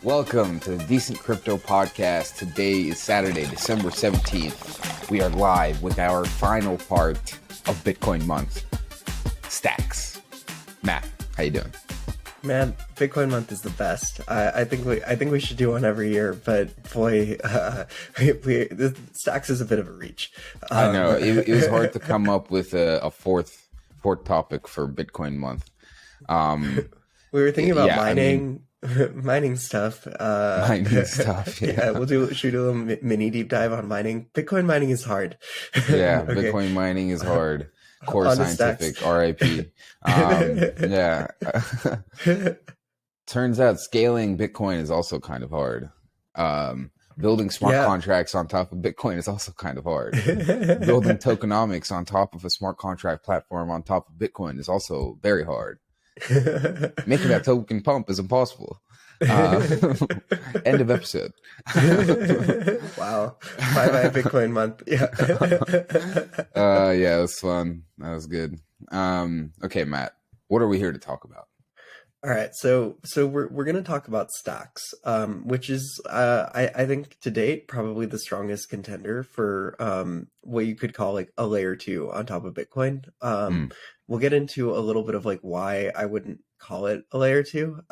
Welcome to the Decent Crypto Podcast. Today is Saturday, December 17th. We are live with our final part of Bitcoin month, STX. Matt, how you doing? Man, Bitcoin month is the best. I think we should do one every year, but boy, the STX is a bit of a reach. I know it was hard to come up with a fourth topic for Bitcoin month. We were thinking about mining. Mining stuff. Mining stuff. Yeah. Should we do a mini deep dive on mining? Bitcoin mining is hard. Yeah, Okay. Bitcoin mining is hard. Core On Scientific, RIP. Yeah. Turns out scaling Bitcoin is also kind of hard. Building smart contracts on top of Bitcoin is also kind of hard. Building tokenomics on top of a smart contract platform on top of Bitcoin is also very hard. Making that token pump is impossible. End of episode. Wow. Bye Bitcoin month. Yeah. Yeah, it was fun. That was good. Okay, Matt, what are we here to talk about? All right, so we're gonna talk about stacks, which is I think to date probably the strongest contender for what you could call like a layer 2 on top of Bitcoin. We'll get into a little bit of like why I wouldn't call it a layer 2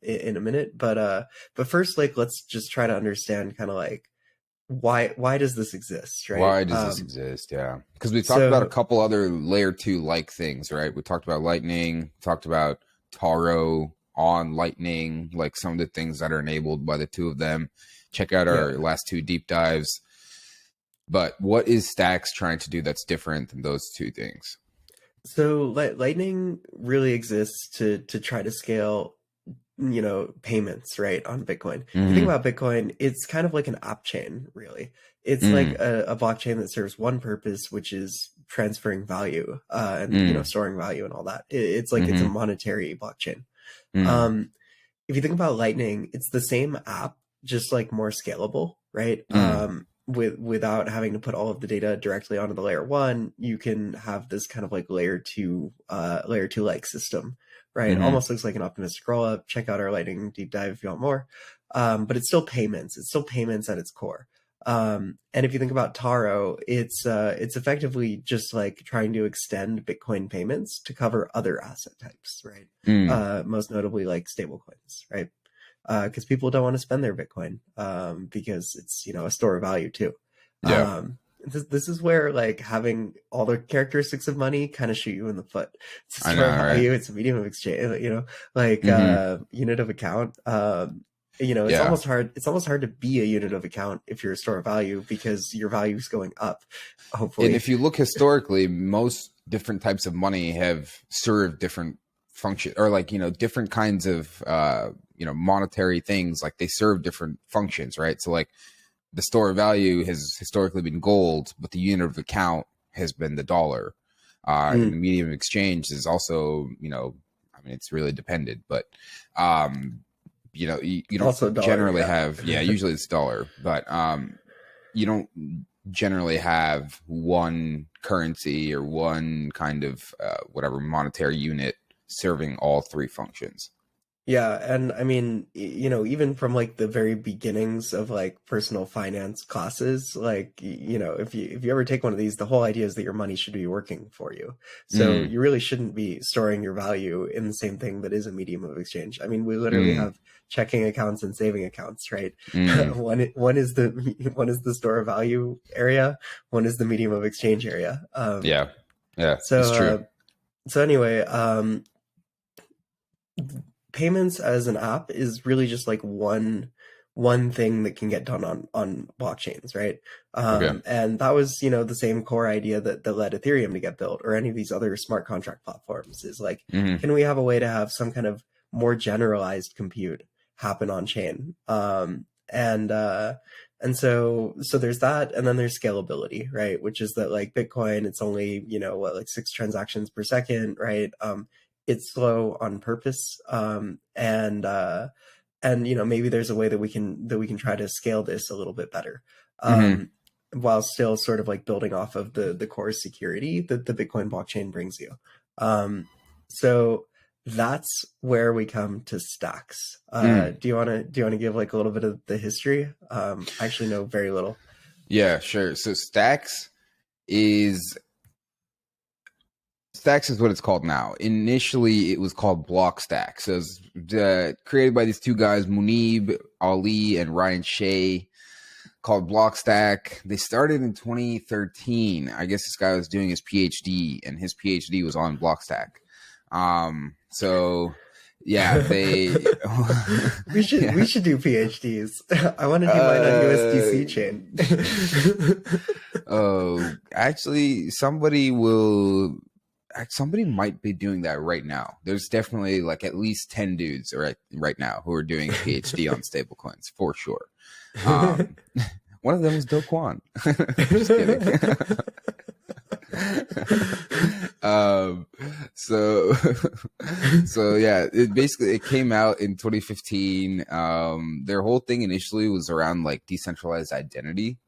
in a minute, but first, like, let's just try to understand kind of like why does this exist, right? Why does this exist? Yeah, because we talked about a couple other layer 2 like things, right? We talked about Lightning, talked about Taro on Lightning, like some of the things that are enabled by the two of them. Check out our last two deep dives. But what is Stacks trying to do that's different than those two things? So Lightning really exists to try to scale, payments, right, on Bitcoin. If you think about Bitcoin, it's kind of like an app chain, really. It's like a blockchain that serves one purpose, which is transferring value and storing value and all that. It's like it's a monetary blockchain. If you think about Lightning, it's the same app, just like more scalable, right? Without having to put all of the data directly onto the layer 1, you can have this kind of like layer 2 like system, right? Almost looks like an optimistic rollup. Check out our Lightning deep dive if you want more. But it's still payments. It's still payments at its core. And if you think about Taro, it's effectively just like trying to extend Bitcoin payments to cover other asset types, right? Most notably like stablecoins, right? Because people don't want to spend their Bitcoin because it's a store of value too. Yeah. This is where like having all the characteristics of money kind of shoot you in the foot. It's a I store know, of value. right? It's a medium of exchange. Like unit of account. It's almost hard. It's almost hard to be a unit of account if you're a store of value because your value is going up. Hopefully, and if you look historically, most different types of money have served different function, or like different kinds of monetary things. Like they serve different functions, right? So like the store of value has historically been gold, but the unit of account has been the dollar. And the medium of exchange is also it's really dependent, but you don't also dollar, generally have usually it's dollar, but you don't generally have one currency or one kind of whatever monetary unit serving all three functions. Yeah, and I mean, even from like the very beginnings of like personal finance classes, like if you ever take one of these, the whole idea is that your money should be working for you. So you really shouldn't be storing your value in the same thing that is a medium of exchange. I mean, we literally have checking accounts and saving accounts, right? One is the store of value area, one is the medium of exchange area. Yeah, so it's true. So anyway, payments as an app is really just like one thing that can get done on blockchains, right? And that was the same core idea that led Ethereum to get built, or any of these other smart contract platforms, is like, can we have a way to have some kind of more generalized compute happen on chain? And so there's that, and then there's scalability, right? Which is that like Bitcoin, it's only like 6 transactions per second, right? It's slow on purpose, and maybe there's a way that we can try to scale this a little bit better, while still sort of like building off of the core security that the Bitcoin blockchain brings you. So that's where we come to stacks. Mm. Do you wanna give like a little bit of the history? I actually know very little. Yeah, sure. So is Stacks is what it's called now. Initially, it was called Block Stack. So it was created by these two guys, Munib Ali and Ryan Shea, called Block Stack. They started in 2013. I guess this guy was doing his PhD, and his PhD was on Block Stack. So yeah, they we should yeah. we should do PhDs. I want to do mine on USDC chain. Oh, actually, somebody might be doing that right now. There's definitely like at least 10 dudes right now who are doing a PhD on stablecoins for sure. One of them is Do Kwon. Just kidding. So so yeah, it came out in 2015. Their whole thing initially was around like decentralized identity.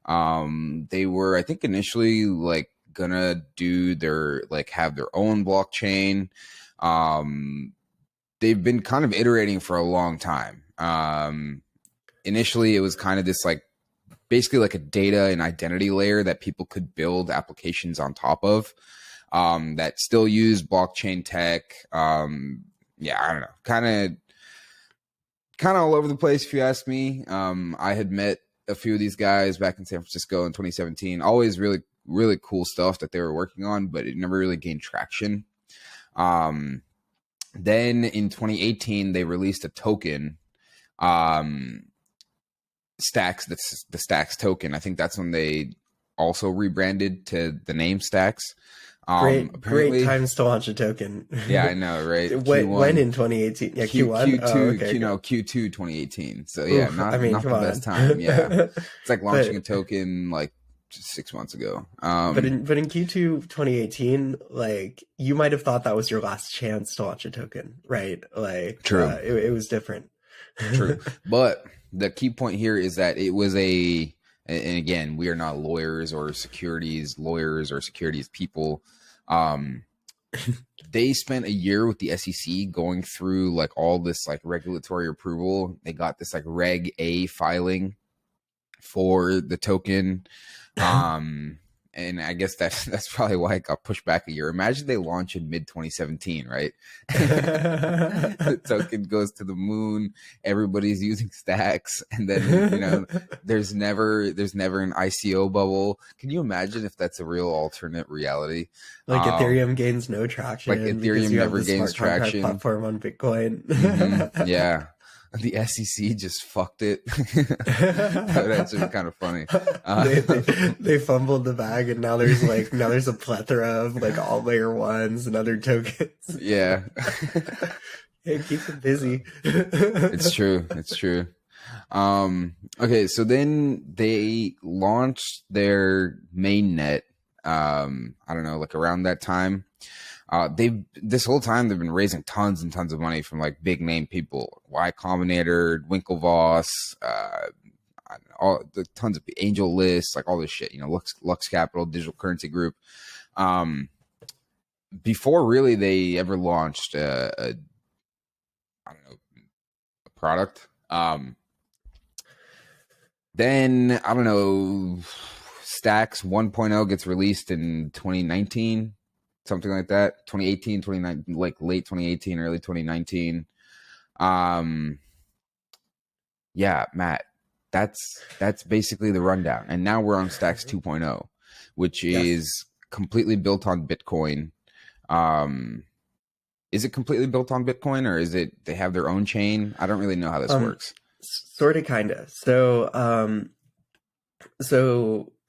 They were, I think, initially like gonna do their like have their own blockchain. They've been kind of iterating for a long time. Initially it was kind of this like basically like a data and identity layer that people could build applications on top of, that still use blockchain tech. Yeah, I don't know, kind of all over the place if you ask me. I had met a few of these guys back in San Francisco in 2017. Always really, really cool stuff that they were working on, but it never really gained traction. Then in 2018, they released a token, Stacks. That's the Stacks token. I think that's when they also rebranded to the name Stacks. Great times to launch a token. Yeah, I know, right? When in 2018? Yeah, Q1. Q2, Okay, Q2 2018. So yeah, Oof, not come the on. best time. Yeah, it's like launching a token like just 6 months ago. But in Q2 2018, like you might have thought that was your last chance to launch a token, right? Like True. It was different. True. But the key point here is that it was and again, we are not lawyers or securities people. They spent a year with the SEC going through like all this like regulatory approval. They got this like Reg A filing for the token. And I guess that's probably why it got pushed back a year. Imagine they launch in mid 2017, right? The token goes to the moon. Everybody's using Stacks, and then there's never an ICO bubble. Can you imagine if that's a real alternate reality? Like Ethereum gains no traction. Like Ethereum never gains traction. Platform on Bitcoin. Yeah. The SEC just fucked it. That would actually be kind of funny. They fumbled the bag, and now there's a plethora of like all layer ones and other tokens. Yeah, it keeps them busy. It's true. Okay, so then they launched their mainnet. I don't know, like around that time. This whole time they've been raising tons and tons of money from like big name people, Y Combinator, Winklevoss, all the tons of Angel List, like all this shit, Lux Capital, Digital Currency Group. Before really they ever launched a product. Then I don't know, Stacks 1.0 gets released in 2019. Something like that, 2018, 2019, like late 2018, early 2019. Yeah, Matt, that's basically the rundown. And now we're on Stacks 2.0, which is completely built on Bitcoin. Is it completely built on Bitcoin, or is it they have their own chain? I don't really know how this works. Sort of, kind of. So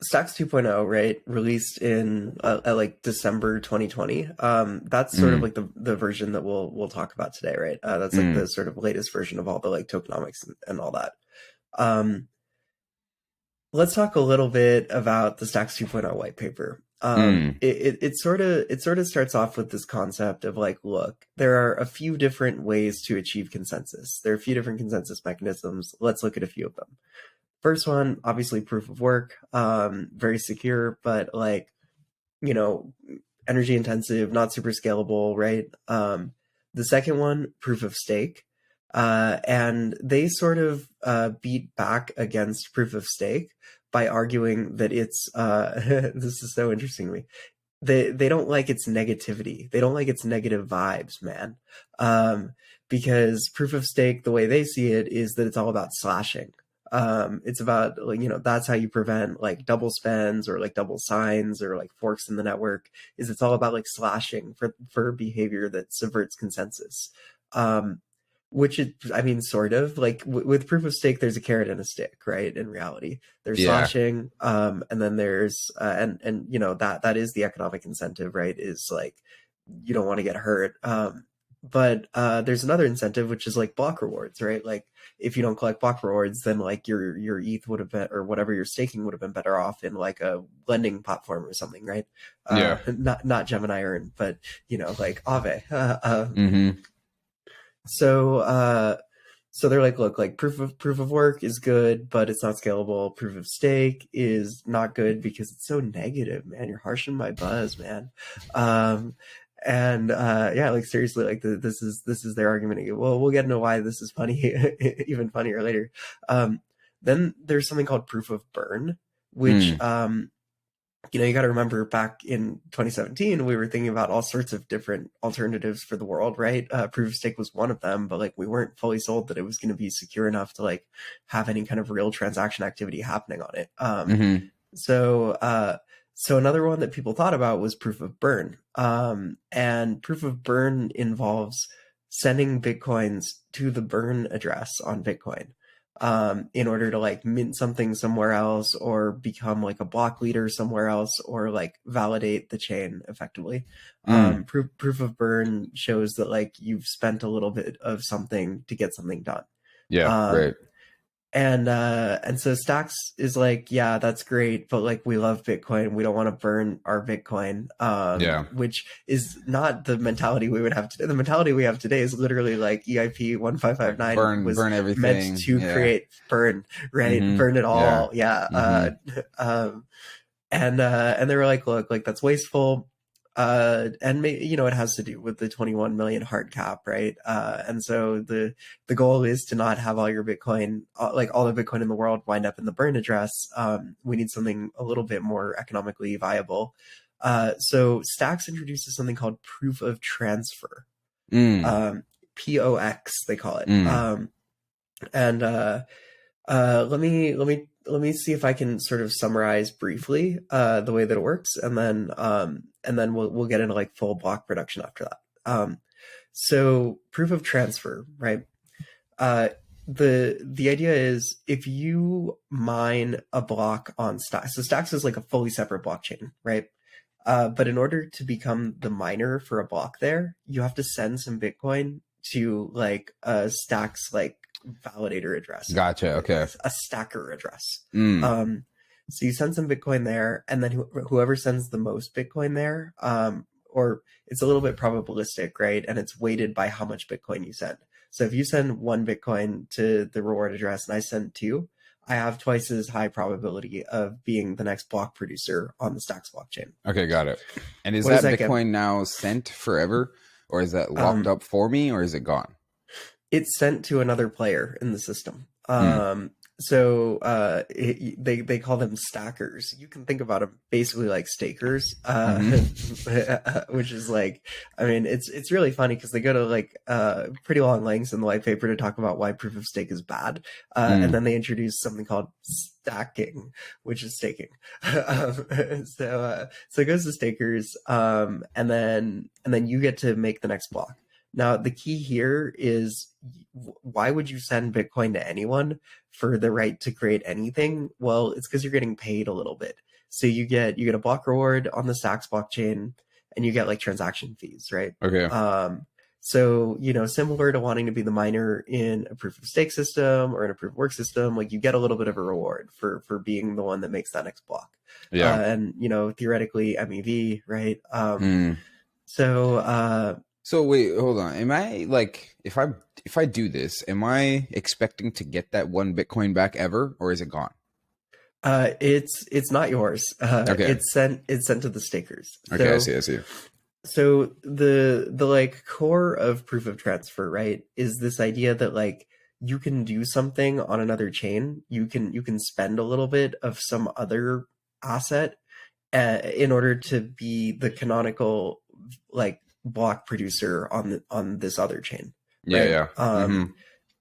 Stacks 2.0, right, released in at like December 2020. That's sort of like the version that we'll talk about today, right? That's like the sort of latest version of all the like tokenomics and all that. Let's talk a little bit about the Stacks 2.0 white paper. It sort of starts off with this concept of like, look, there are a few different ways to achieve consensus. There are a few different consensus mechanisms. Let's look at a few of them. First one, obviously proof of work, very secure, but like, energy intensive, not super scalable, right? The second one, proof of stake. And they sort of beat back against proof of stake by arguing that it's this is so interesting to me. They don't like its negativity. They don't like its negative vibes, man. Because proof of stake, the way they see it, is that it's all about slashing. It's about, like, that's how you prevent like double spends or like double signs or like forks in the network. Is it's all about like slashing for behavior that subverts consensus. Which is, I mean, sort of like with proof of stake, there's a carrot and a stick, right? In reality, there's slashing, and then there's and that is the economic incentive, right? Is like you don't want to get hurt. But there's another incentive, which is like block rewards, right? Like if you don't collect block rewards, then like your ETH would have been, or whatever you're staking would have been better off in like a lending platform or something, right? Not Gemini Earn, but like Aave. So they're like, look, like proof of work is good, but it's not scalable. Proof of stake is not good because it's so negative, man. You're harshing my buzz, man. Yeah, like seriously, like this is their argument. Well, we'll get into why this is funny, even funnier later. Then there's something called proof of burn, which you got to remember back in 2017, we were thinking about all sorts of different alternatives for the world, right? Proof of stake was one of them, but like we weren't fully sold that it was going to be secure enough to like have any kind of real transaction activity happening on it. So another one that people thought about was proof of burn. And proof of burn involves sending Bitcoins to the burn address on Bitcoin. In order to like mint something somewhere else or become like a block leader somewhere else or like validate the chain effectively. Proof of burn shows that like you've spent a little bit of something to get something done. Right. And so Stacks is like, yeah, that's great, but like we love Bitcoin. We don't want to burn our Bitcoin. Which is not the mentality we would have today. The mentality we have today is literally like EIP 1559 was burn everything. meant to create burn, right? Burn it all. And they were like, look, like that's wasteful. And it has to do with the 21 million hard cap, right? And so the goal is to not have all your Bitcoin, like all the Bitcoin in the world, wind up in the burn address. We need something a little bit more economically viable. So Stacks introduces something called proof of transfer, POX they call it. Let me see if I can sort of summarize briefly the way that it works, and then we'll get into like full block production after that. So proof of transfer, right? The idea is if you mine a block on Stacks, so Stacks is like a fully separate blockchain, right? But in order to become the miner for a block there, you have to send some Bitcoin to like a Stacks like validator address. Gotcha. Okay. A stacker address. So you send some Bitcoin there, and then whoever sends the most Bitcoin there, or it's a little bit probabilistic, right? And it's weighted by how much Bitcoin you send. So if you send 1 Bitcoin to the reward address and I send 2, I have twice as high probability of being the next block producer on the Stacks blockchain. Okay, got it. And is that Bitcoin now sent forever, or is that locked up for me, or is it gone? It's sent to another player in the system. So they call them stackers. You can think about them basically like stakers, which is like, I mean, it's really funny because they go to like pretty long lengths in the white paper to talk about why proof of stake is bad, and then they introduce something called stacking, which is staking. So it goes to stakers, and then you get to make the next block. Now, the key here is why would you send Bitcoin to anyone for the right to create anything? Well, it's because you're getting paid a little bit. So you get a block reward on the Stacks blockchain, and you get like transaction fees, right? Okay. So, similar to wanting to be the miner in a proof of stake system or in a proof of work system, like you get a little bit of a reward for being the one that makes that next block. And, theoretically MEV, right? So wait, hold on. Am I like, if I do this, am I expecting to get that 1 Bitcoin back ever, or is it gone? It's not yours. Okay. It's sent to the stakers. Okay, I see. So the like core of proof of transfer, right, is this idea that like you can do something on another chain. You can spend a little bit of some other asset in order to be the canonical like block producer on this other chain, Yeah, right? yeah. Hmm.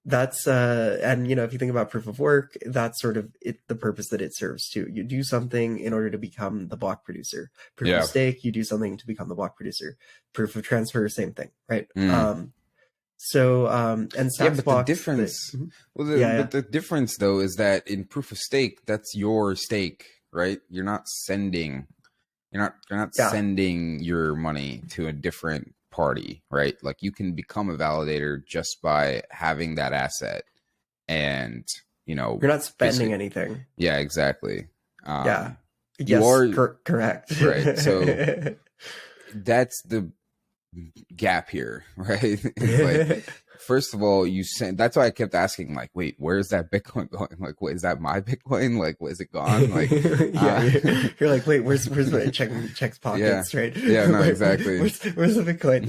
That's and if you think about proof of work, that's sort of the purpose that it serves too. You do something in order to become the block producer. Proof of Yeah. stake, you do something to become the block producer. Proof of transfer, same thing, right? Mm. And Yeah, stacks but the blocks that difference, well, yeah, yeah, but the difference though is that in proof of stake, that's your stake, right? You're not yeah. sending your money to a different party, right? Like you can become a validator just by having that asset, and You're not spending basically, anything. yeah, exactly. Yeah. You Yes, are correct. right. So that's the gap here, right? Is like, first of all, you send. That's why I kept asking, like, wait, where's that Bitcoin going? Like, what is that my Bitcoin? Like, is it gone? Like, Yeah, uh, you're like, wait, where's my checks yeah, pockets, right? yeah, no, exactly. Where's the Bitcoin?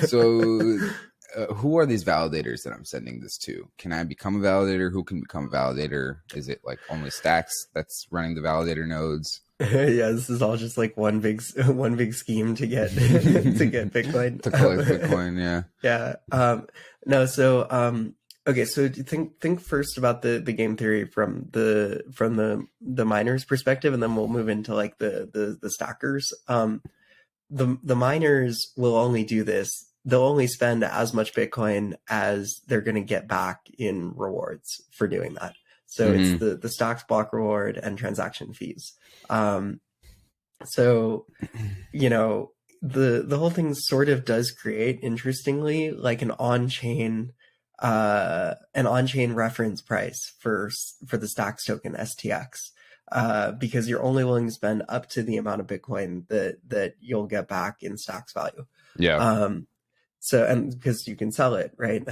So, who are these validators that I'm sending this to? Can I become a validator? Who can become a validator? Is it like only Stacks that's running the validator nodes? Yeah, this is all just like one big scheme to get to get Bitcoin. To collect Bitcoin, yeah. Yeah. No, okay, so do you think first about the game theory from the miners perspective, and then we'll move into like the stackers. The miners will only do this. They'll only spend as much Bitcoin as they're going to get back in rewards for doing that. So it's Hmm. the stocks block reward and transaction fees. Um, so you know the whole thing sort of does create, interestingly, like an on-chain reference price for the stocks token STX, because you're only willing to spend up to the amount of Bitcoin that you'll get back in stocks value. Yeah, um and because you can sell it, right,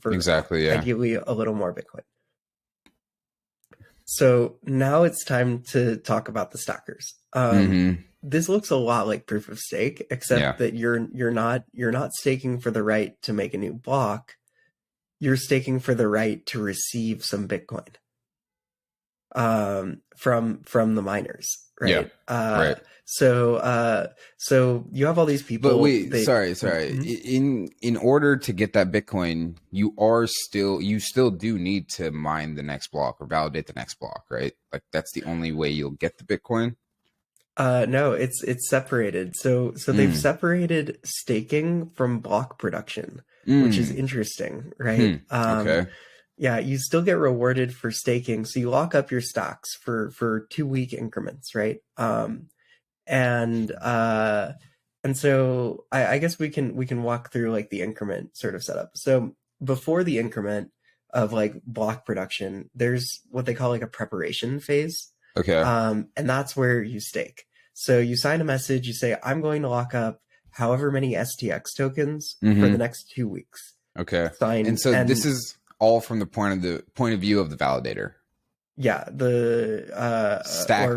for exactly. Yeah. ideally a little more Bitcoin. So now it's time to talk about the stackers. Hmm. This looks a lot like proof of stake, except Yeah. that you're not staking for the right to make a new block. You're staking for the right to receive some Bitcoin from the miners, Yeah. right? Right. So you have all these But people. wait, sorry, sorry. Mhm. In order to get that Bitcoin, you still do need to mine the next block or validate the next block, right? Like that's the only way you'll get the Bitcoin. No, it's separated. So they've Mm. separated staking from block production, which is Mm. interesting, right? Hmm. Okay. Yeah, you still get rewarded for staking, so you lock up your stocks for 2 week increments, right? And so I guess we can walk through like the increment sort of setup. So before the increment of like block production, there's what they call like a preparation phase, Okay. and that's where you stake. So you sign a message, you say, I'm going to lock up however many STX tokens for the Hmm. next 2 weeks. Okay. And Sign, so this and is all from the point of view of the validator. yeah, Stack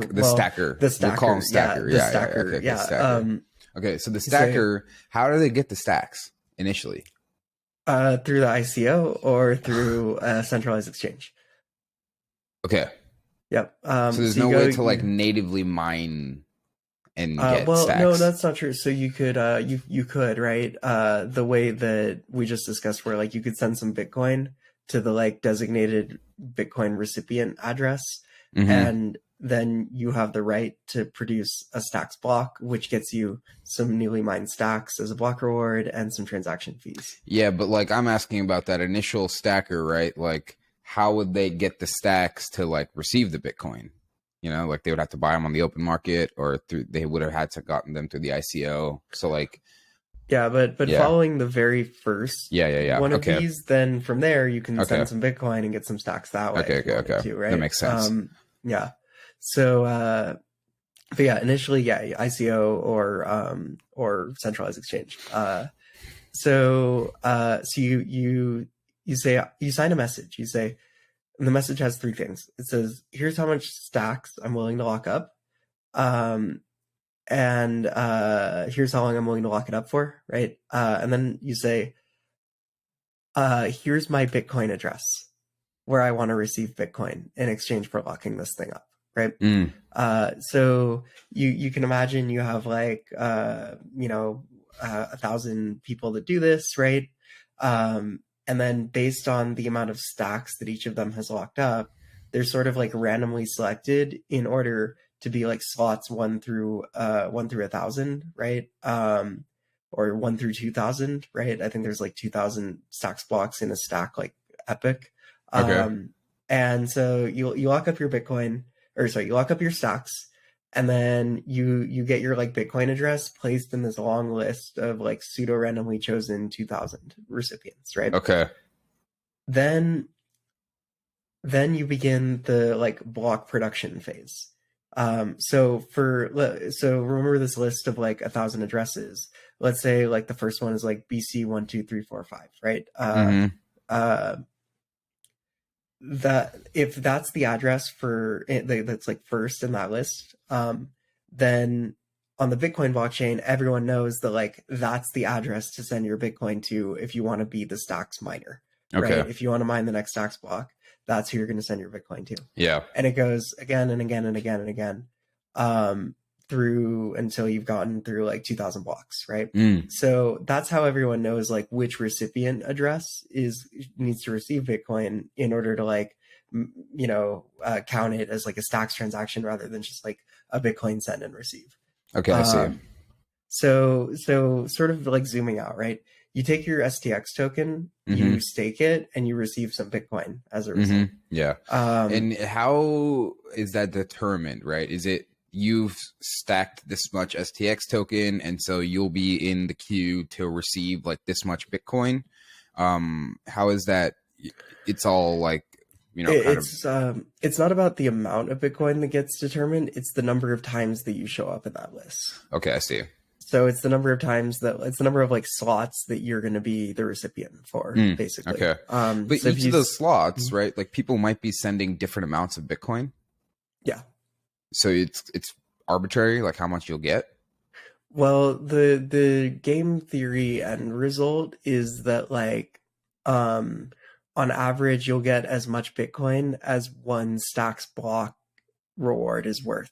the stacker. the We'll call him stacker, yeah, stacker. the Yeah, yeah. stacker, Okay, okay, yeah. stacker. Okay, so the You say stacker, how do they get the stacks initially? through the ICO or through a centralized exchange. Okay. Yep. So there's So you no go, way to like natively mine and get well, no, stacks. that's not true. So you could, right? The way that we just discussed, where like you could send some Bitcoin to the like designated Bitcoin recipient address, Hmm. and then you have the right to produce a stacks block, which gets you some newly mined stacks as a block reward and some transaction fees. Yeah, but like I'm asking about that initial stacker, right? Like how would they get the stacks to like receive the Bitcoin? Like they would have to buy them on the open market or through they would have had to gotten them through the ICO. So like, Yeah, but yeah. following the very first Yeah, yeah, yeah. one of Okay. these, then from there you can Okay. send some Bitcoin and get some stocks that way Okay, if you okay, wanted okay. to, That right? makes sense. Yeah. So but yeah, initially, yeah, ICO or centralized exchange. So you say, you sign a message. You say, and the message has three things. It says, here's how much stacks I'm willing to lock up. Um and here's how long I'm willing to lock it up for, right? And then you say, here's my Bitcoin address where I want to receive Bitcoin in exchange for locking this thing up, right? Mm. So you can imagine you have like 1,000 people that do this, right? And then based on the amount of stacks that each of them has locked up, they're sort of like randomly selected in order to be like slots 1 through 1,000, right? Or 1 through 2,000, right? I think there's like 2,000 stacks blocks in a stack like Epic. Okay. And so you lock up your Bitcoin, or sorry, you lock up your stocks, and then you get your like Bitcoin address placed in this long list of like pseudo randomly chosen 2,000 recipients, right? Okay. Then you begin the like block production phase. So remember this list of like 1,000 addresses. Let's say like the first one is like BC 12345, right? Mm-hmm. That if that's the address for that's like first in that list, then on the Bitcoin blockchain, everyone knows that like that's the address to send your Bitcoin to if you want to be the stocks miner, Okay. right? If you want to mine the next stocks block, that's who you're going to send your Bitcoin to. Yeah. And it goes again and again and again and again, through until you've gotten through like 2,000 blocks, right? Mm. So that's how everyone knows like which recipient address needs to receive Bitcoin in order to like count it as like a stacks transaction rather than just like a Bitcoin send and receive. Okay, I see. So sort of like zooming out, right? You take your STX token, Mm-hmm. you stake it, and you receive some Bitcoin as a Mm-hmm. result. Yeah. And how is that determined, right? Is it you've stacked this much STX token, and so you'll be in the queue to receive like this much Bitcoin? How is that? It's all like, It's not about the amount of Bitcoin that gets determined. It's the number of times that you show up in that list. Okay, I see. So it's the number of like slots that you're going to be the recipient for, basically. Okay. But so each of those slots, right? Like people might be sending different amounts of Bitcoin. Yeah. So it's arbitrary, like how much you'll get. Well, the game theory end result is that like, on average, you'll get as much Bitcoin as one stacks block reward is worth.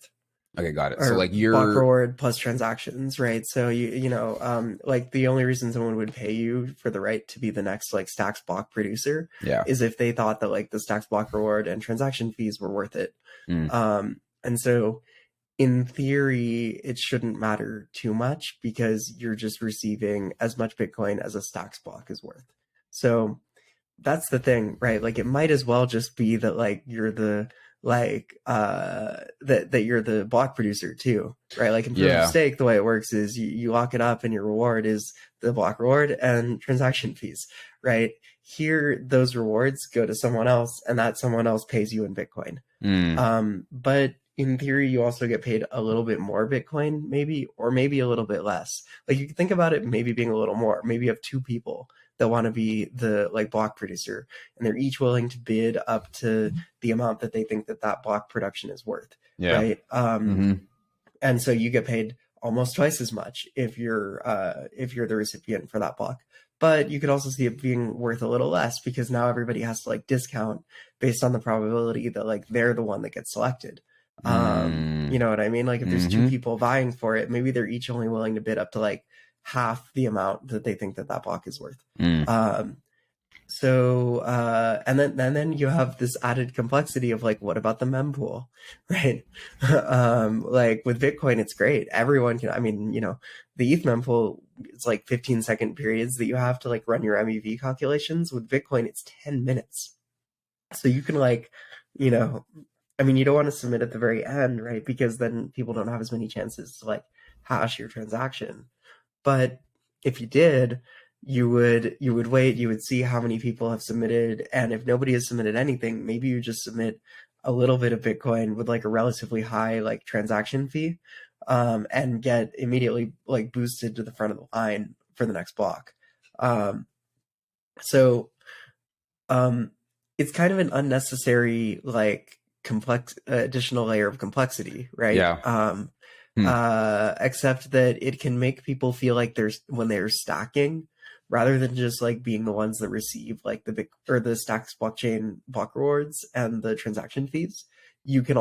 Okay, got it. So Or like block reward plus transactions, right? So like the only reason someone would pay you for the right to be the next like stacks block producer is if they thought that like the stacks block reward and transaction fees were worth it. And so in theory, it shouldn't matter too much because you're just receiving as much Bitcoin as a stacks block is worth. So that's the thing, right? Like it might as well just be that like you're the that you're the block producer too, right? Like in proof of stake, the way it works is you lock it up and your reward is the block reward and transaction fees, right? Here, those rewards go to someone else and that someone else pays you in Bitcoin. But in theory, you also get paid a little bit more Bitcoin, maybe, or maybe a little bit less. Like you can think about it maybe being a little more. Maybe you have two people that want to be the like block producer and they're each willing to bid up to the amount that they think that block production is worth, right? And so you get paid almost twice as much if you're the recipient for that block. But you could also see it being worth a little less because now everybody has to like discount based on the probability that like they're the one that gets selected. You know what I mean? Like if there's two people vying for it, maybe they're each only willing to bid up to like half the amount that they think that block is worth. So and then you have this added complexity of like, what about the mempool, right? Like with Bitcoin, it's great. Everyone can, I mean, the ETH mempool, it's like 15-second periods that you have to like run your MEV calculations. With Bitcoin, it's 10 minutes. So you can like, I mean, you don't want to submit at the very end, right? Because then people don't have as many chances to like hash your transaction. But if you did, you would wait, you would see how many people have submitted, and if nobody has submitted anything, maybe you just submit a little bit of Bitcoin with like a relatively high like transaction fee, and get immediately like boosted to the front of the line for the next block. So it's kind of an unnecessary like complex additional layer of complexity, right? Yeah. Hmm. except that it can make people feel like there's when they're stacking, rather than just like being the ones that receive like the big or the stacks blockchain block rewards and the transaction fees. You can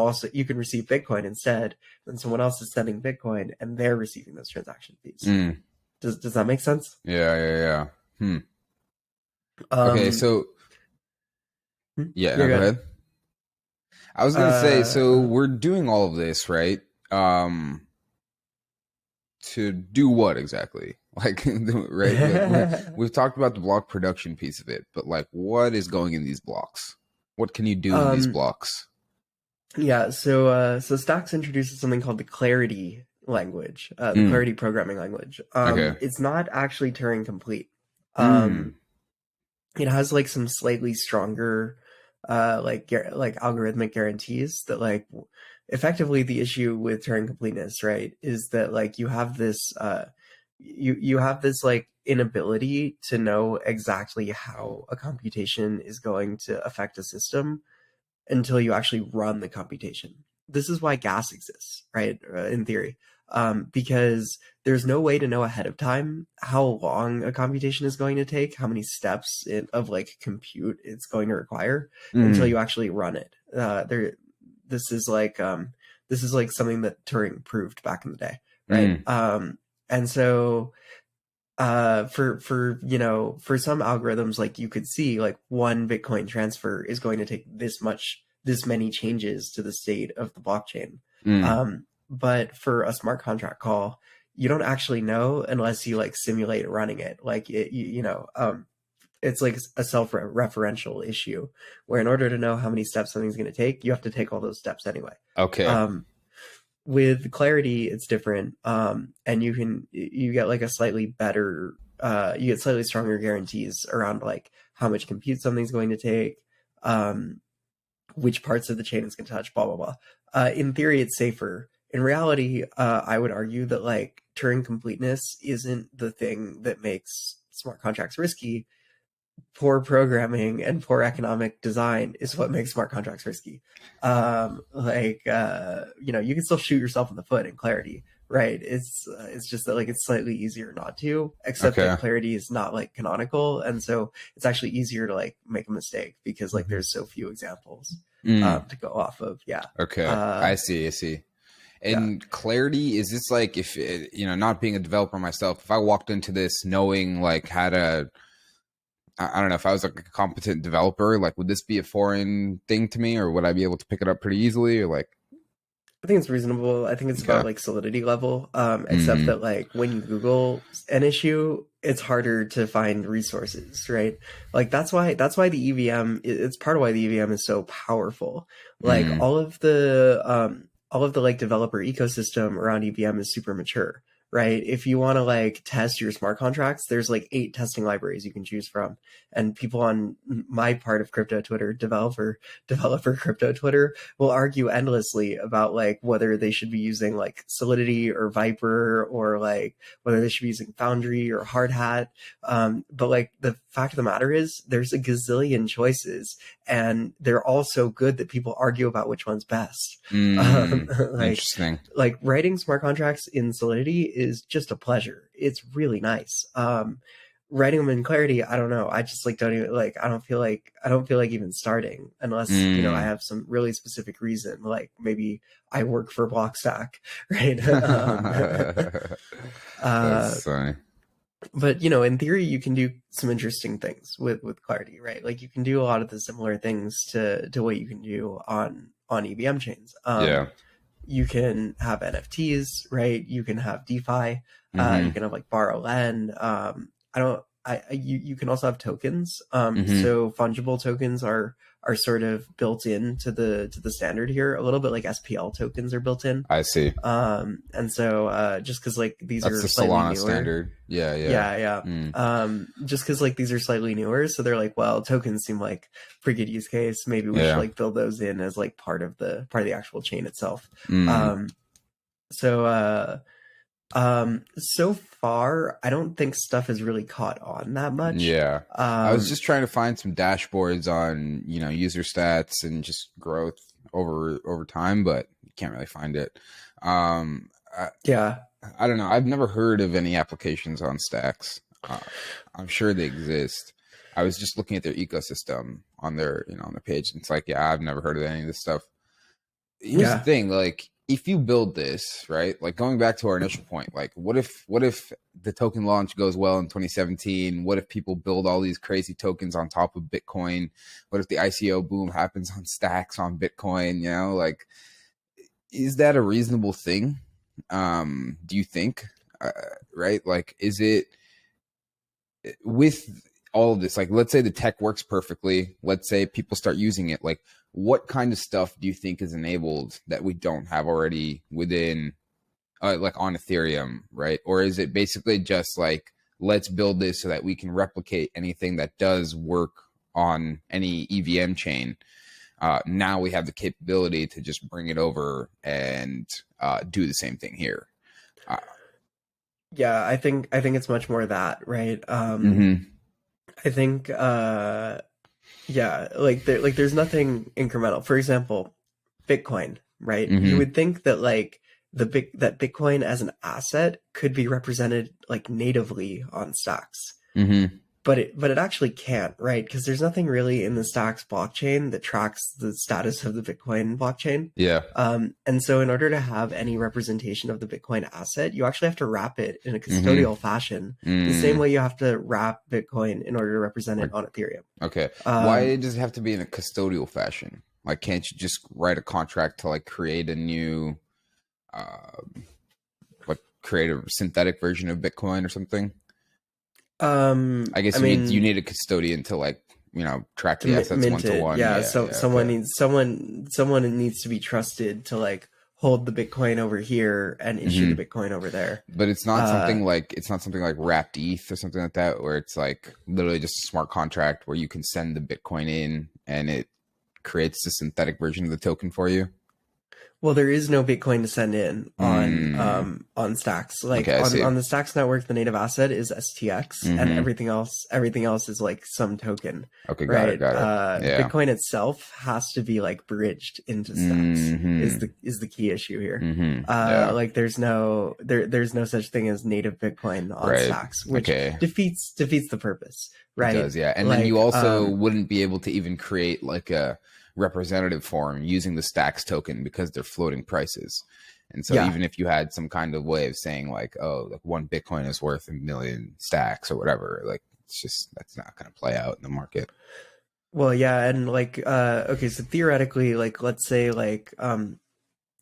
receive Bitcoin instead, and someone else is sending Bitcoin and they're receiving those transaction fees. Mm. Does that make sense? Yeah, yeah, yeah. Hmm. Okay, Um, so yeah, you're no, go good. ahead. I was gonna say, so we're doing all of this, right? To do what exactly? Like, right? Like we've talked about the block production piece of it, but like, what is going in these blocks? What can you do in these um, blocks? yeah. So Stacks introduces something called the Clarity language, the Mm. Clarity programming language. Okay. It's not actually Turing complete. Mm. Um, it has like some slightly stronger like algorithmic guarantees that like effectively the issue with Turing completeness, right, is that like you have this like inability to know exactly how a computation is going to affect a system until you actually run the computation. This is why gas exists, right? In theory, because there's no way to know ahead of time how long a computation is going to take, how many steps of like compute it's going to require until Mm. you actually run it. This is like this is like something that Turing proved back in the day, right? Mm. And so for for some algorithms, like you could see like one Bitcoin transfer is going to take this many changes to the state of the blockchain. Mm. But for a smart contract call, you don't actually know unless you like simulate running it. Like it's like a self-referential issue where in order to know how many steps something's going to take, you have to take all those steps anyway. Okay. um with Clarity, it's different. And you get like a slightly better, you get slightly stronger guarantees around like how much compute something's going to take, um, which parts of the chain it's going to touch, blah blah blah. In theory, it's safer. In reality, I would argue that like Turing completeness isn't the thing that makes smart contracts risky. Poor programming and poor economic design is what makes smart contracts risky. You can still shoot yourself in the foot in Clarity, right? It's just that like it's slightly easier not to, except that Okay. Clarity is not like canonical, and so it's actually easier to like make a mistake because like there's so few examples Mm. to go off of. Yeah. Okay. Uh, I see. I see. yeah. And clarity, is this like if not being a developer myself, if I walked into this knowing like how to, I don't know, if I was like a competent developer, like would this be a foreign thing to me, or would I be able to pick it up pretty easily, or like? I think it's reasonable. I think it's about Okay. like solidity level. Except Mm. that like when you Google an issue, it's harder to find resources, right? Like that's why the EVM it's part of why the EVM is so powerful. Like Mm. all of the like developer ecosystem around EVM is super mature, right? If you want to like test your smart contracts, there's like 8 testing libraries you can choose from. And people on my part of crypto Twitter, developer crypto Twitter, will argue endlessly about like whether they should be using like Solidity or Viper or like whether they should be using Foundry or Hardhat. But like the fact of the matter is there's a gazillion choices and they're all so good that people argue about which one's best. Mm. Like Interesting. writing smart contracts in Solidity is just a pleasure. It's really nice. Writing them in Clarity, I don't know. I just like don't even like. I don't feel like even starting unless I Mm. have some really specific reason. Like maybe I work for Blockstack, right? uh, That's funny. but in theory, you can do some interesting things with Clarity, right? Like you can do a lot of the similar things to what you can do on EVM chains. Yeah. You can have NFTs, right? You can have DeFi. You Mm-hmm. can have like borrow lend. I don't. You can also have tokens. Mm-hmm. So fungible tokens are sort of built into the standard here, a little bit like SPL tokens are built in. I see. And so just because like these That's are the slightly Solana newer, standard. Yeah, yeah. yeah, yeah. Mm. Just because like these are slightly newer, so they're like, well, tokens seem like pretty good use case. Maybe we should Yeah. like build those in as like part of the actual chain itself. Mm. Um, so so far, I don't think stuff has really caught on that much. Yeah. I was Um, just trying to find some dashboards on, user stats and just growth over time, but you can't really find it. Um, Yeah. I don't know. I've never heard of any applications on Stacks. I'm sure they exist. I was just looking at their ecosystem on their, on their page. And it's like, yeah, I've never heard of any of this stuff. Here's the Yeah. thing, like if you build this, right? Like going back to our initial point, like what if the token launch goes well in 2017? What if people build all these crazy tokens on top of Bitcoin? What if the ICO boom happens on Stacks on Bitcoin? Like is that a reasonable thing? Do you think? Uh, right? Like, is it with all of this? Like, let's say the tech works perfectly. Let's say people start using it. Like, what kind of stuff do you think is enabled that we don't have already within, like on Ethereum, right? Or is it basically just like, let's build this so that we can replicate anything that does work on any EVM chain? Now we have the capability to just bring it over and do the same thing here. Uh, Yeah, I think it's much more that, right? mm-hmm, I think yeah, there's nothing incremental. For example, Bitcoin, right? You mm-hmm, would think that like that Bitcoin as an asset could be represented like natively on stocks. mm-hmm. But it actually can't, right? Because there's nothing really in the Stacks blockchain that tracks the status of the Bitcoin blockchain. Yeah. And so in order to have any representation of the Bitcoin asset, you actually have to wrap it in a Mm-hmm. custodial fashion, the same Mm. way you have to wrap Bitcoin in order to represent it Like, on Ethereum. okay. Um, Why does it have to be in a custodial fashion? Like, can't you just write a contract to like create a new, uh, like create a synthetic version of Bitcoin or something? I I guess you mean, need a custodian to like, track to the assets one mint to it, one. yeah. Yeah. So Yeah. Okay. someone needs to be trusted to like hold the Bitcoin over here and issue the Mm-hmm. Bitcoin over there. But Uh, it's not something like wrapped ETH or something like that, where it's like literally just a smart contract where you can send the Bitcoin in and it creates the synthetic version of the token for you. Well, there is no Bitcoin to send in Mm, on Stacks. Like okay, I see. on the Stacks network, the native asset is STX, and Mm-hmm. everything else is like some token, Okay, got it, right? got it. Yeah. Bitcoin itself has to be like bridged into Stacks Mm-hmm. is the key issue here. Mm-hmm. Yeah. Like there's no such thing as native Bitcoin on Right. Stacks, which Okay. defeats the purpose, It right? does, yeah. And then you Like also wouldn't be able to even create like a representative form using the Stacks token because they're floating prices. And so yeah. even if you had some kind of way of saying like, oh, like one Bitcoin is worth a million stacks or whatever, like it's just that's not going to play out in the market. Well, yeah, and like okay, so theoretically, like let's say like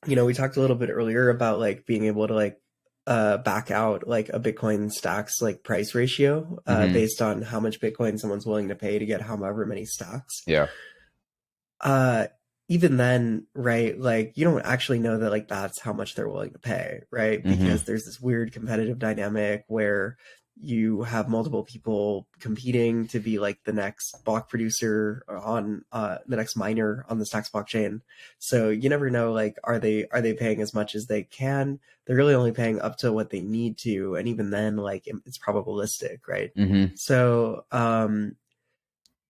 we talked a little bit earlier about like being able to like back out like a Bitcoin stacks like price ratio Mm-hmm. based on how much Bitcoin someone's willing to pay to get however many stacks. Yeah. Uh Even then, right, like you don't actually know that like that's how much they're willing to pay, right? Mm-hmm. Because there's this weird competitive dynamic where you have multiple people competing to be like the next block producer on the next miner on the Stacks blockchain. So you never know like are they paying as much as they can? They're really only paying up to what they need to, and even then like it's probabilistic, right? Mm-hmm. So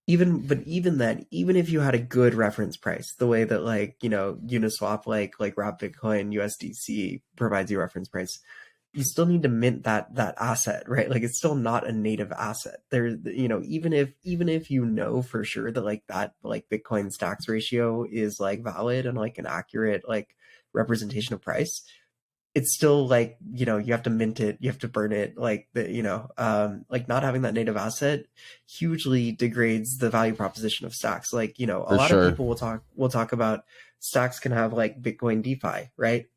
even then, even if you had a good reference price, the way that like Uniswap like wrap Bitcoin USDC provides you reference price, you still need to mint that asset, right? Like it's still not a native asset. There, even if you know for sure that like that like Bitcoin stacks ratio is like valid and like an accurate like representation of price, it's still like you have to mint it, you have to burn it, like like not having that native asset hugely degrades the value proposition of stacks. Like a For lot of sure. people will talk about stacks can have like Bitcoin DeFi, right?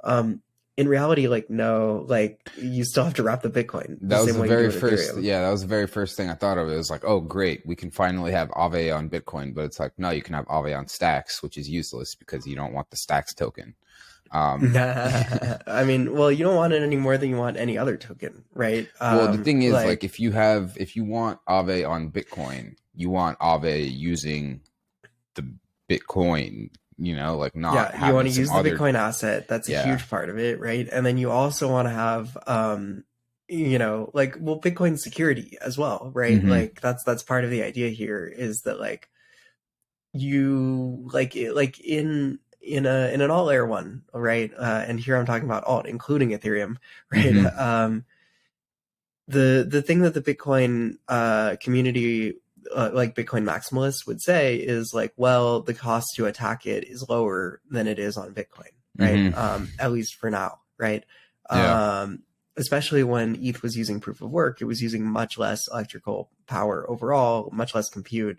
um in reality, like no, like you still have to wrap the Bitcoin the That was same the way you do very with first, Ethereum. yeah, that was the very first thing I thought of. It was like, oh, great, we can finally have Aave on Bitcoin, but it's like, no, you can have Aave on Stacks, which is useless because you don't want the Stacks token. Um, I mean, well, you don't want it any more than you want any other token, right? well, the thing is, like, Like if you want Aave on Bitcoin, you want Aave using the Bitcoin, like not yeah, you want having to some use the other, Bitcoin asset. That's a yeah. huge part of it, right? And then you also want to have, like, well, Bitcoin security as well, right? Mm-hmm. Like that's part of the idea here is that like you like it, like in in an alt layer one, right? And here I'm talking about alt, including Ethereum, right? The thing that the Bitcoin community, like Bitcoin maximalists, would say is like, well, the cost to attack it is lower than it is on Bitcoin, right? At least for now, right? Yeah. Especially when ETH was using proof of work, it was using much less electrical power overall, much less compute,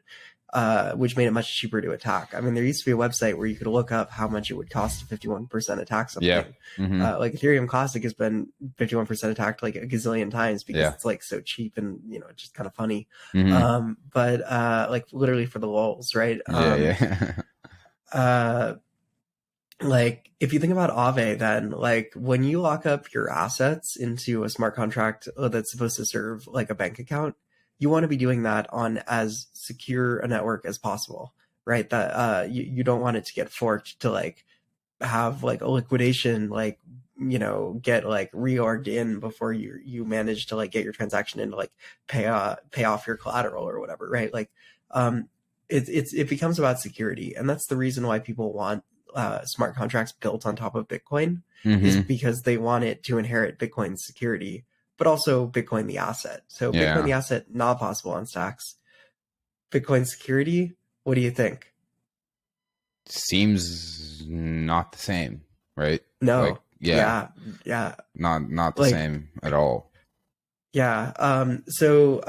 which made it much cheaper to attack. I mean, there used to be a website where you could look up how much it would cost to 51% attack something. Yeah. Like Ethereum Classic has been 51% attacked like a gazillion times because it's like so cheap and, you know, it's just kind of funny. But like literally for the lulz, right? Like if you think about Aave, then like when you lock up your assets into a smart contract that's supposed to serve like a bank account, you want to be doing that on as secure a network as possible, right? That you don't want it to get forked to like have like a liquidation, like, you know, get like reorged in before you manage to like get your transaction in to like pay off your collateral or whatever, right? Like it becomes about security, and that's the reason why people want smart contracts built on top of Bitcoin, is because they want it to inherit Bitcoin's security, but also Bitcoin the asset. So Bitcoin the asset, not possible on Stacks. Bitcoin security, what do you think? Seems not the same, right? No. Like, yeah. Not the Like, same at all. yeah. So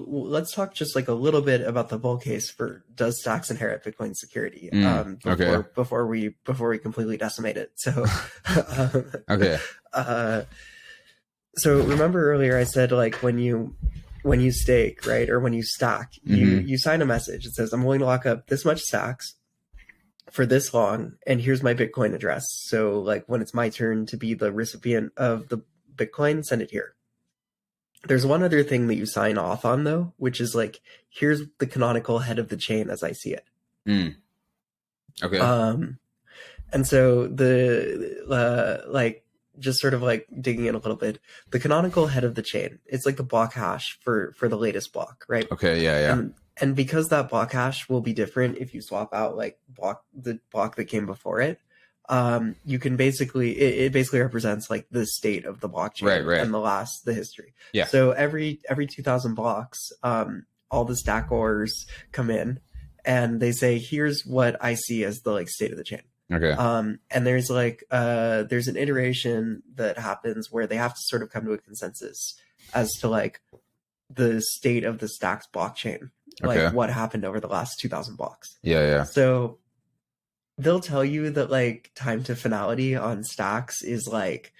let's talk just like a little bit about the bull case for does Stacks inherit Bitcoin security Okay. before we completely decimate it. So Okay. so remember earlier I said like when you stake, right, or when you stack, you sign a message. It says I'm willing to lock up this much Stacks for this long, and here's my Bitcoin address. So like when it's my turn to be the recipient of the Bitcoin, send it here. There's one other thing that you sign off on though, which is like, here's the canonical head of the chain as I see it. Okay. And so the like just sort of like digging in a little bit, the canonical head of the chain, it's like the block hash for the latest block, right? Okay. Yeah. And because that block hash will be different if you swap out like the block that came before it, you can basically it basically represents like the state of the blockchain, Right. and the history. Yeah. So every 2,000 blocks, all the stack ors come in and they say, here's what I see as the like state of the chain. Okay. And there's like there's an iteration that happens where they have to sort of come to a consensus as to like the state of the Stacks blockchain, like what happened over the last 2,000 blocks. Yeah. So they'll tell you that like time to finality on Stacks is like,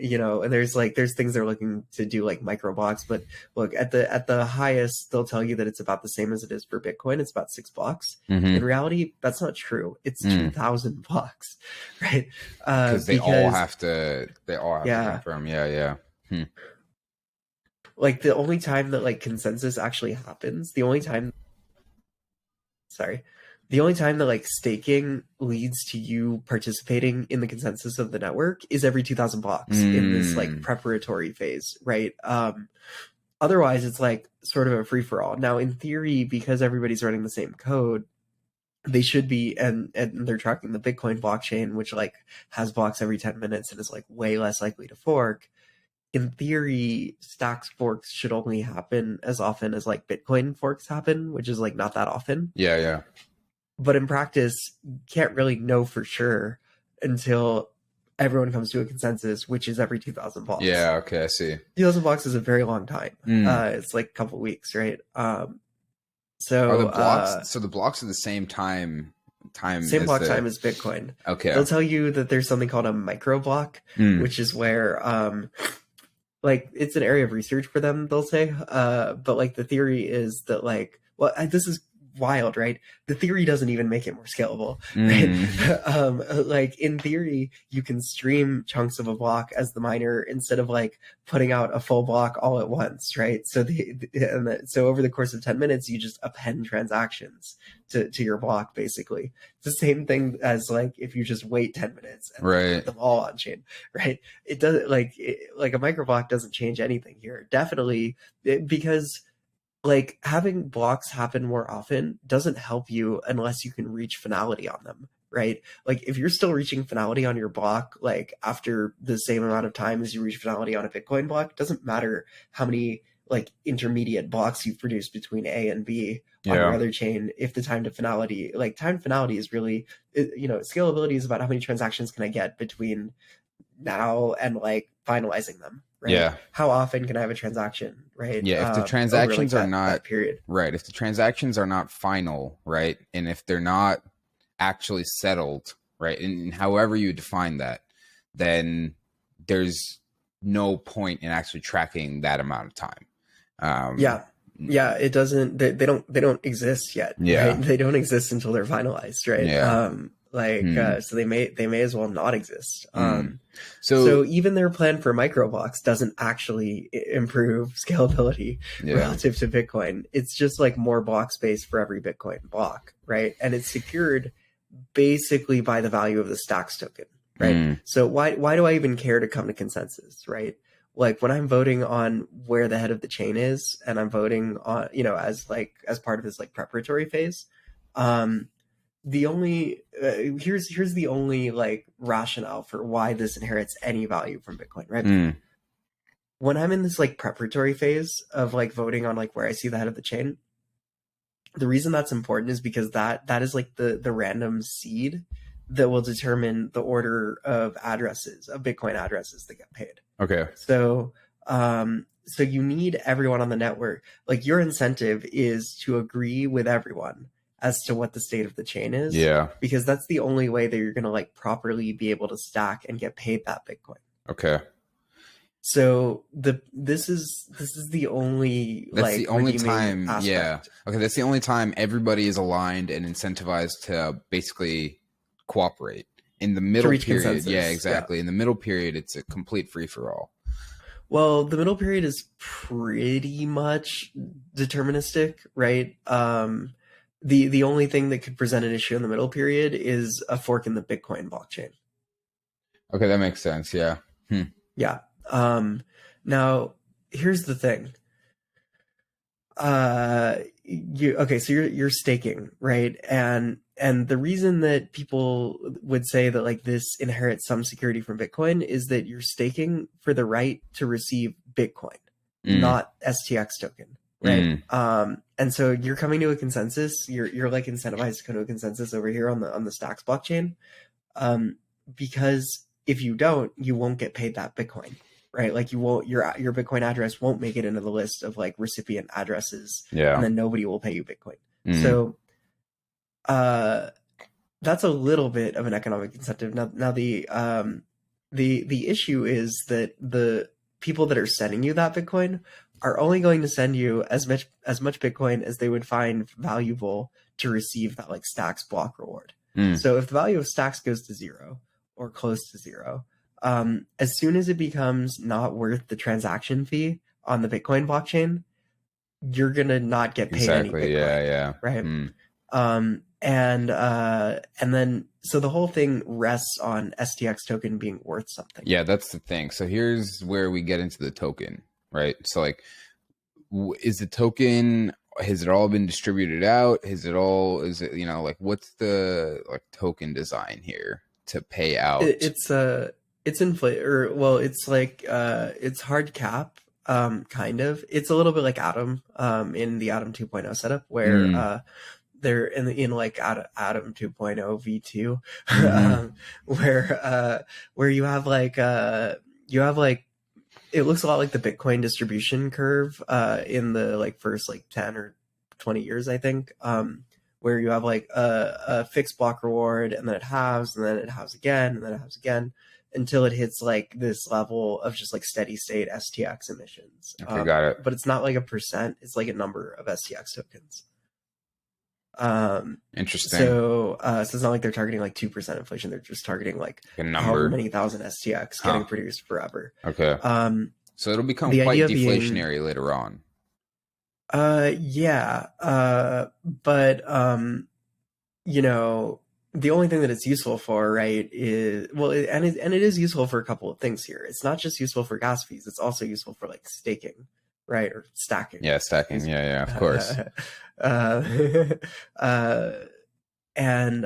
you know, and there's things they're looking to do like micro blocks, but look at the highest, they'll tell you that it's about the same as it is for Bitcoin. It's about 6 blocks. In reality, that's not true. It's 2,000 blocks, right? Because they all have to confirm. Yeah. Like the only time that like consensus actually happens, the only time that like staking leads to you participating in the consensus of the network is every 2,000 blocks in this like preparatory phase, right? Otherwise it's like sort of a free for all. Now in theory, because everybody's running the same code, they should be, and they're tracking the Bitcoin blockchain, which like has blocks every 10 minutes and is like way less likely to fork. In theory, Stacks forks should only happen as often as like Bitcoin forks happen, which is like not that often. Yeah. But in practice, you can't really know for sure until everyone comes to a consensus, which is every 2,000 blocks. Yeah, okay, I see. 2,000 blocks is a very long time. It's like a couple weeks, right? So are the blocks so the blocks are the same time same block time as Bitcoin. Okay. They'll tell you that there's something called a micro block, which is where like it's an area of research for them, they'll say. But like the theory is that like, well, this is wild, right? The theory doesn't even make it more scalable, right? Like in theory, you can stream chunks of a block as the miner instead of like putting out a full block all at once, right? So so over the course of 10 minutes, you just append transactions to your block, basically. It's the same thing as like if you just wait 10 minutes and put them all on chain, right? It doesn't like a microblock doesn't change anything here. Definitely, because like having blocks happen more often doesn't help you unless you can reach finality on them. right? Like if you're still reaching finality on your block, like after the same amount of time as you reach finality on a Bitcoin block, it doesn't matter how many like intermediate blocks you've produced between A and B on your other chain. If the time to finality, like time to finality is really, you know, scalability is about how many transactions can I get between now and like finalizing them, right? Yeah. How often can I have a transaction, right? Yeah, if the transactions over, like, are not that period, right, if the transactions are not final, right, and if they're not actually settled, right, and however you define that, then there's no point in actually tracking that amount of time. Yeah, it doesn't. They don't exist yet, Yeah. right? They don't exist until they're finalized, right? Yeah. So they may as well not exist. So So even their plan for microblocks doesn't actually improve scalability relative to Bitcoin. It's just like more block space for every Bitcoin block, right? And it's secured basically by the value of the stacks token, right? So why do I even care to come to consensus, right? Like when I'm voting on where the head of the chain is, and I'm voting on, you know, as part of this like preparatory phase, the only here's the only like rationale for why this inherits any value from Bitcoin, right? When I'm in this like preparatory phase of like voting on like where I see the head of the chain, the reason that's important is because that is like the random seed that will determine the order of addresses, of Bitcoin addresses that get paid. Okay. So so you need everyone on the network. Like your incentive is to agree with everyone as to what the state of the chain is. Yeah. Because that's the only way that you're going to like properly be able to stack and get paid that Bitcoin. Okay. So this is the only that's like the only time aspect. Yeah. Okay, that's the only time everybody is aligned and incentivized to basically cooperate. In the middle period, consensus. Yeah, exactly. In the middle period, it's a complete free for all. Well, the middle period is pretty much deterministic, right? The only thing that could present an issue in the middle period is a fork in the Bitcoin blockchain. Okay, that makes sense. Yeah. Yeah. Now here's the thing. So you're staking, right? And the reason that people would say that like this inherits some security from Bitcoin is that you're staking for the right to receive Bitcoin, not STX token, right? And so you're coming to a consensus. You're like incentivized to come to a consensus over here on the Stacks blockchain, because if you don't, you won't get paid that Bitcoin. Right, like you won't, your Bitcoin address won't make it into the list of like recipient addresses, and then nobody will pay you Bitcoin. So, that's a little bit of an economic incentive. Now the issue is that the people that are sending you that Bitcoin are only going to send you as much Bitcoin as they would find valuable to receive that like Stacks block reward. So if the value of Stacks goes to zero or close to zero, as soon as it becomes not worth the transaction fee on the Bitcoin blockchain, you're gonna not get paid any Bitcoin. Right. And then so the whole thing rests on STX token being worth something. Yeah, that's the thing. So here's where we get into the token, right? So like, is the token, has it all been distributed out? Is it, you know, like what's the like token design here to pay out? It's inflate, or well, it's like it's hard cap, kind of. It's a little bit like Atom, in the Atom 2.0 setup, where they're in like Atom 2.0 v2, where you have like it looks a lot like the Bitcoin distribution curve in the like first like 10 or 20 years, I think, where you have like a fixed block reward, and then it halves, and then it halves again, and then it halves again, until it hits like this level of just like steady state STX emissions. Okay, got it. But it's not like a percent; it's like a number of STX tokens. Interesting. So it's not like they're targeting like 2% inflation; they're just targeting like a number, however many thousand STX getting produced forever. Okay. So it'll become the quite idea deflationary later on. Yeah. But you know, the only thing that it's useful for, right, is, well, it is useful for a couple of things here. It's not just useful for gas fees; it's also useful for like staking, right, or stacking. Yeah, stacking. Yeah, of course. And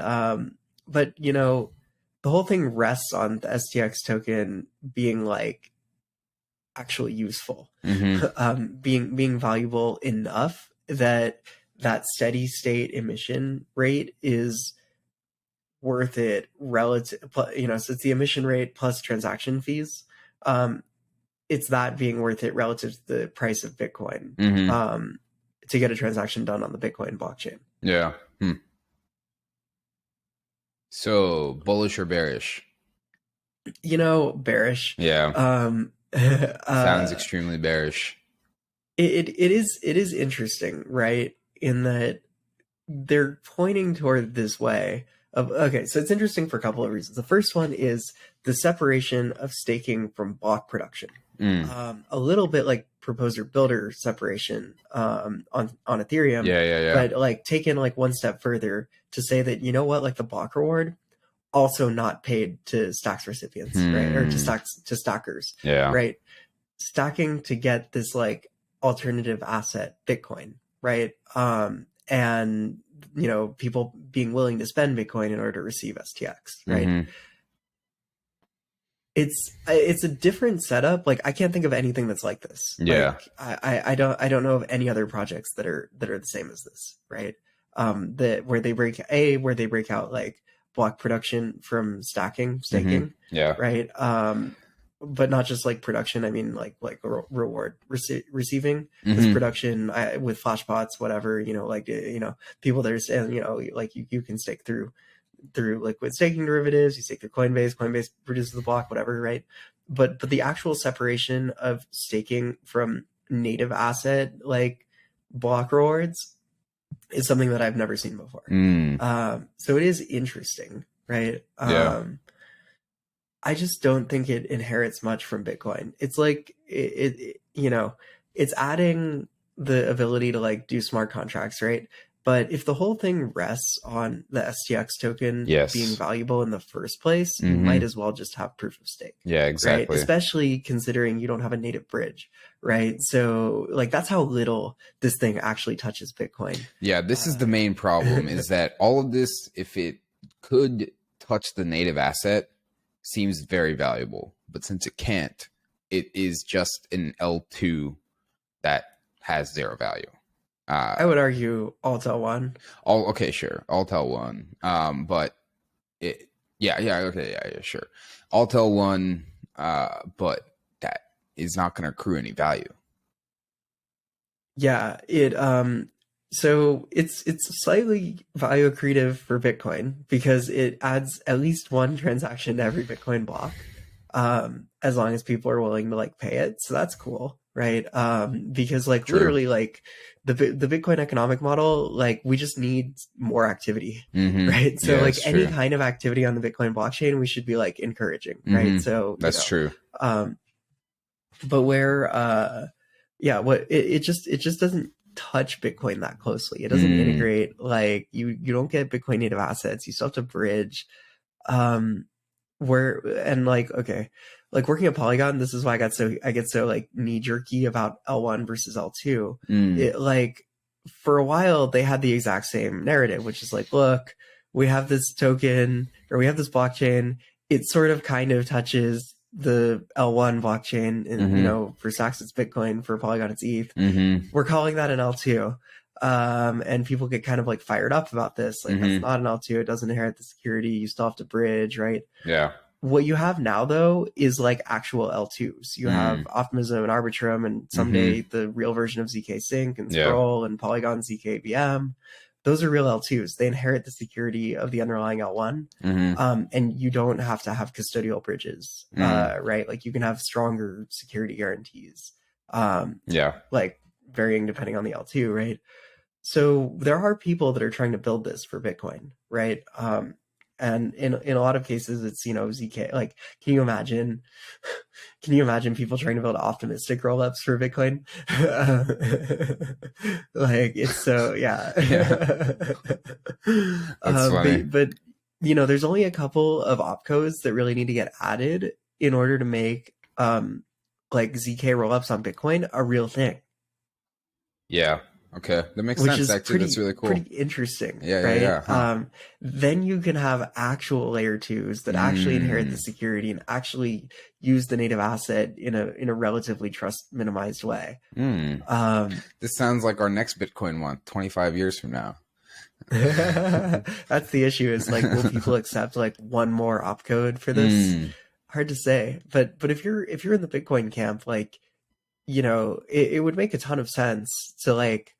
but you know, the whole thing rests on the STX token being like actually useful, Mm-hmm. being valuable enough that that steady state emission rate is worth it relative, you know, so it's the emission rate plus transaction fees. Um, it's that being worth it relative to the price of Bitcoin, Mm-hmm. to get a transaction done on the Bitcoin blockchain. Yeah. Hmm. So bullish or bearish? You know, bearish. Yeah. Sounds Uh, extremely bearish. it is interesting, right? In that they're pointing toward this way of, okay, so it's interesting for a couple of reasons. The first one is the separation of staking from block production. Mm. A little bit like proposer builder separation on Ethereum, Yeah, yeah, yeah. but like taken like one step further to say that, you know what, like the block reward also not paid to stacks recipients, right? Or to Hmm. stackers, Yeah. right? Stacking to get this like alternative asset Bitcoin, right? And you know, people being willing to spend Bitcoin in order to receive STX, right? Mm-hmm. It's a different setup. Like I can't think of anything that's like this. Yeah. Like I don't know of any other projects that are the same as this, right? That where they break out like block production from Mm-hmm. staking, Yeah. right? But not just like production. I mean like reward receiving this Mm-hmm. production with flashbots, whatever. You know, like you know, people that are saying, you know, like you can stake through liquid staking derivatives, you stake through Coinbase produces the block, whatever, right? But the actual separation of staking from native asset like block rewards is something that I've never seen before. Mm. So it is interesting, right? Yeah. I just don't think it inherits much from Bitcoin. It's like you know, it's adding the ability to like do smart contracts, right? But if the whole thing rests on the STX token being Yes. valuable in the first place, you might Mm-hmm. as well just have proof of stake, Yeah, right? exactly. Especially considering you don't have a native bridge, right? So like that's how little this thing actually touches Bitcoin. Yeah, this is the main problem is that all of this, if it could touch the native asset, seems very valuable. But since it can't, it is just an L2 that has zero value. I Uh would argue Alt L1. all okay, sure. I'll tell one. But it yeah, okay, yeah, sure. I'll tell one, but that is not gonna accrue any value. Yeah, it so it's slightly value accretive for Bitcoin because it adds at least one transaction to every Bitcoin block. As long as people are willing to like pay it. So that's cool, right? Because like True. literally like the Bitcoin economic model, like we just need more activity, Mm-hmm. right? So Yeah, like it's any true. kind of activity on the Bitcoin blockchain, we should be like encouraging, right? Mm-hmm. So, you That's know, true. um but where yeah, what it just doesn't touch Bitcoin that closely. It doesn't Mm. integrate, like you don't get Bitcoin native assets. You still have to bridge. Um where and like okay, like working at Polygon, this is why I get so like knee jerky about L1 versus L2. Mm. It like for a while they had the exact same narrative, which is like, look, we have this token or we have this blockchain. It sort of kind of touches the L1 blockchain, and you Mm-hmm. know, for Stacks it's Bitcoin, for Polygon it's ETH. Mm-hmm. We're calling that an L2. And people get kind of like fired up about this. Like, that's Mm-hmm. not an L2. It doesn't inherit the security. You still have to bridge, right? Yeah. What you have now, though, is like actual L2s. You have Mm. Optimism and Arbitrum, and someday Mm-hmm. the real version of ZK Sync and Yeah. Scroll and Polygon ZK VM. Those are real L2s. They inherit the security of the underlying L1. Mm-hmm. And you don't have to have custodial bridges, Mm. right? Like you can have stronger security guarantees, um, Yeah. like varying depending on the L2, right? So there are people that are trying to build this for Bitcoin, right? And in a lot of cases, it's, you know, ZK. Like, can you imagine? Can you imagine people trying to build optimistic rollups for Bitcoin? Like, it's so yeah. Yeah. That's funny. But you know, there's only a couple of opcos that really need to get added in order to make like ZK rollups on Bitcoin a real thing. Yeah. Okay, that makes which sense. is Actually, that's really cool. pretty interesting, Yeah, yeah, right? yeah. Huh. Then you can have actual layer twos that actually inherit the security and actually use the native asset in a relatively trust minimized way. This sounds like our next Bitcoin one, 25 years from now. That's the issue, is like, will people accept like one more opcode for this? Hard to say. But if you're in the Bitcoin camp, like, you know, it would make a ton of sense to like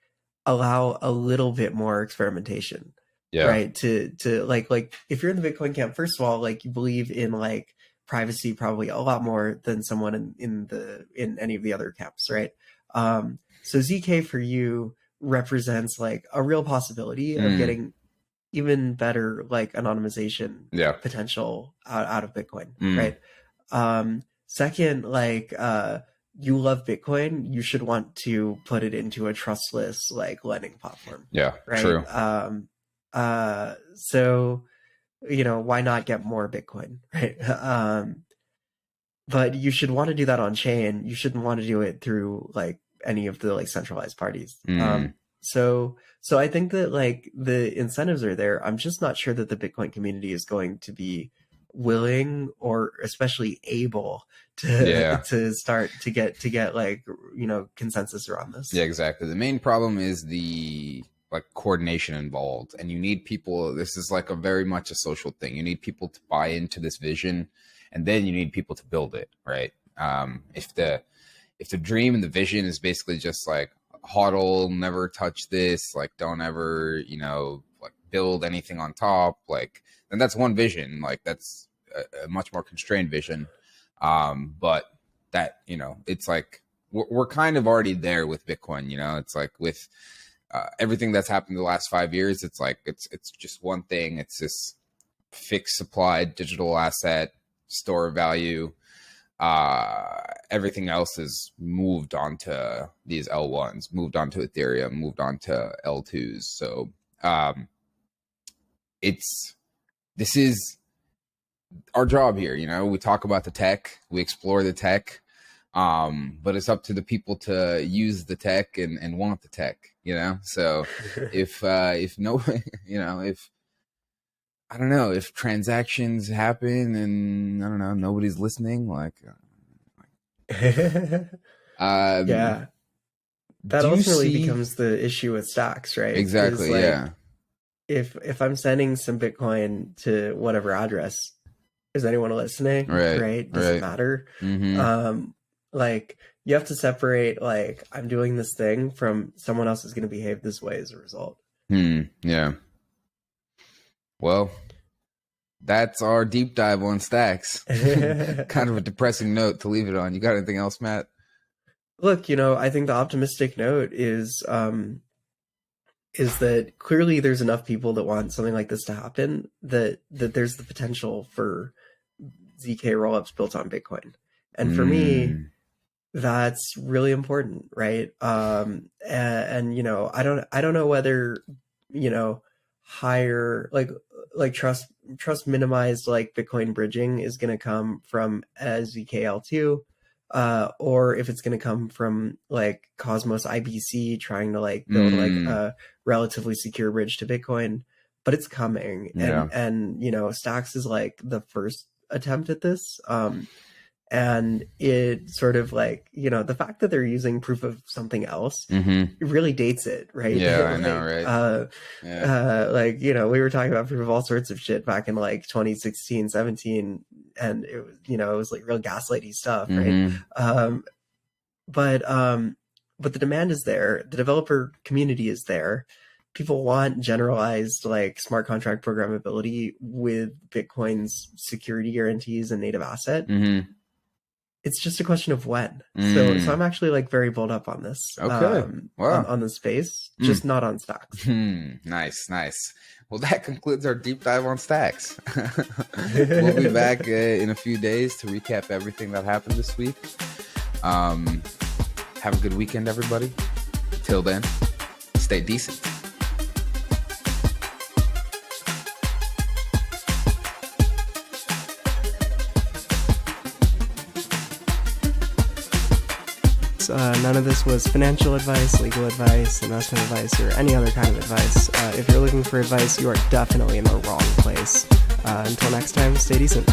allow a little bit more experimentation. Yeah. Right. To like if you're in the Bitcoin camp, first of all, like you believe in like privacy probably a lot more than someone in any of the other camps, right? So ZK for you represents like a real possibility of getting even better like anonymization potential out of Bitcoin, right? Second, like you love Bitcoin, you should want to put it into a trustless like lending platform. Yeah, right. true. So, you know, why not get more Bitcoin, right? But you should want to do that on chain. You shouldn't want to do it through like any of the like centralized parties. So I think that like the incentives are there. I'm just not sure that the Bitcoin community is going to be willing or especially able to start to get like, you know, consensus around this. Yeah, exactly. The main problem is the like coordination involved, and you need people. This is like a very much a social thing. You need people to buy into this vision, and then you need people to build it, right? If the dream and the vision is basically just like hodl, never touch this, like don't ever, you know, like build anything on top, like then that's one vision, like that's a much more constrained vision. But that, you know, it's like we're kind of already there with Bitcoin, you know. It's like with everything that's happened the last 5 years, it's like it's just one thing. It's this fixed supply digital asset, store of value. Everything else is moved onto these L1s, moved onto Ethereum, moved onto L2s. So this is our job here. You know, we talk about the tech, we explore the tech, but it's up to the people to use the tech and want the tech, you know? So if no, you know, if, I don't know, if transactions happen and I don't know, nobody's listening, like, yeah, that ultimately becomes the issue with stacks, right? Exactly. Like, yeah. If I'm sending some Bitcoin to whatever address, is anyone listening? Right? Does it matter? Like you have to separate like I'm doing this thing from someone else is going to behave this way as a result. Yeah. Well, that's our deep dive on stacks. Kind of a depressing note to leave it on. You got anything else, Matt? Look, you know, I think the optimistic note is that clearly there's enough people that want something like this to happen that there's the potential for ZK rollups built on Bitcoin. And for me, that's really important, right? And you know, I don't know whether, you know, higher like trust minimized like Bitcoin bridging is going to come from a ZKL2 or if it's going to come from like Cosmos IBC trying to like build like a relatively secure bridge to Bitcoin, but it's coming. And you know, Stacks is like the first attempt at this. And it sort of like, you know, the fact that they're using proof of something else, it really dates it, right? Yeah, like, I know, right? Like, you know, we were talking about proof of all sorts of shit back in like 2016, 17, and it was, you know, it was like real gaslighty stuff, right? But the demand is there. The developer community is there. People want generalized like smart contract programmability with Bitcoin's security guarantees and native asset. It's just a question of when. So I'm actually like very bold up on this. Okay. Wow. On the space, just not on stacks. Nice. Well, that concludes our deep dive on stacks. We'll be back in a few days to recap everything that happened this week. Have a good weekend, everybody. Till then, stay decent. folks. None of this was financial advice, legal advice, investment advice, or any other kind of advice. If you're looking for advice, you are definitely in the wrong place. Until next time, stay decent.